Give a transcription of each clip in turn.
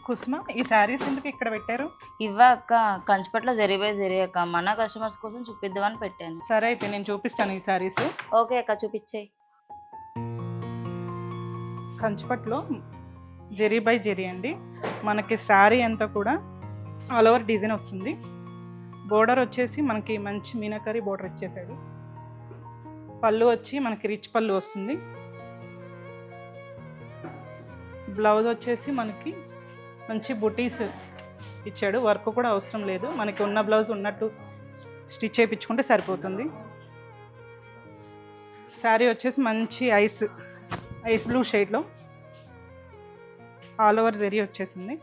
కుసుమ, ఈ శారీస్ ఎందుకు ఇక్కడ పెట్టారు? ఇవ్వ అక్క, కంచిపట్లో జరీ బై జరీ అక్క, మన కస్టమర్స్ కోసం చూపిద్దామని పెట్టాను. సరే అయితే నేను చూపిస్తాను ఈ శారీస్. ఓకే అక్క, చూపించేయి. కంచిపట్లో జెరీ బై జెరీ అండి. మనకి శారీ అంతా కూడా ఆల్ ఓవర్ డిజైన్ వస్తుంది. బోర్డర్ వచ్చేసి మనకి మంచి మీనాకరీ బోర్డర్ ఇచ్చేసాడు. పళ్ళు వచ్చి మనకి రిచ్ పళ్ళు వస్తుంది. బ్లౌజ్ వచ్చేసి మనకి మంచి బుటీస్ ఇచ్చాడు. వర్క్ కూడా అవసరం లేదు, మనకి ఉన్న బ్లౌజ్ ఉన్నట్టు స్టిచ్ చేయించుకుంటే సరిపోతుంది. శారీ వచ్చేసి మంచి ఐస్ బ్లూ షేడ్లో ఆల్ ఓవర్ జరీ వచ్చేసింది.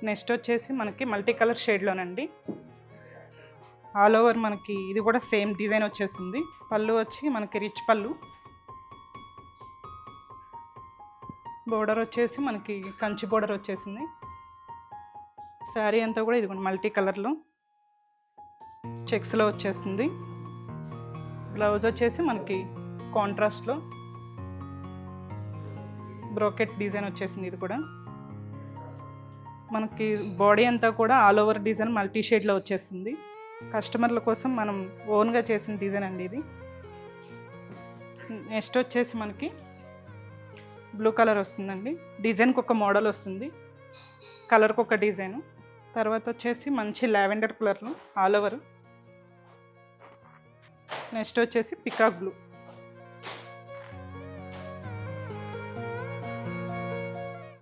నెక్స్ట్ వచ్చేసి మనకి మల్టీ కలర్ షేడ్లోనండి. ఆల్ ఓవర్ మనకి ఇది కూడా సేమ్ డిజైన్ వచ్చేసింది. పళ్ళు వచ్చి మనకి రిచ్ పళ్ళు. బోర్డర్ వచ్చేసి మనకి కంచి బోర్డర్ వచ్చేసింది. శారీ అంతా కూడా ఇది మల్టీ కలర్లో చెక్స్లో వచ్చేసింది. బ్లౌజ్ వచ్చేసి మనకి కాంట్రాస్ట్లో బ్రోకెట్ డిజైన్ వచ్చేసింది. ఇది కూడా మనకి బాడీ అంతా కూడా ఆల్ ఓవర్ డిజైన్ మల్టీ షేడ్లో వచ్చేస్తుంది. కస్టమర్ల కోసం మనం ఓన్గా చేసిన డిజైన్ అండి ఇది. నెక్స్ట్ వచ్చేసి మనకి బ్లూ కలర్ వస్తుందండి. డిజైన్కి ఒక మోడల్ వస్తుంది, కలర్కి ఒక డిజైను. తర్వాత వచ్చేసి మంచి లావెండర్ కలర్లో ఆల్ ఓవర్. నెక్స్ట్ వచ్చేసి పికాక్ బ్లూ.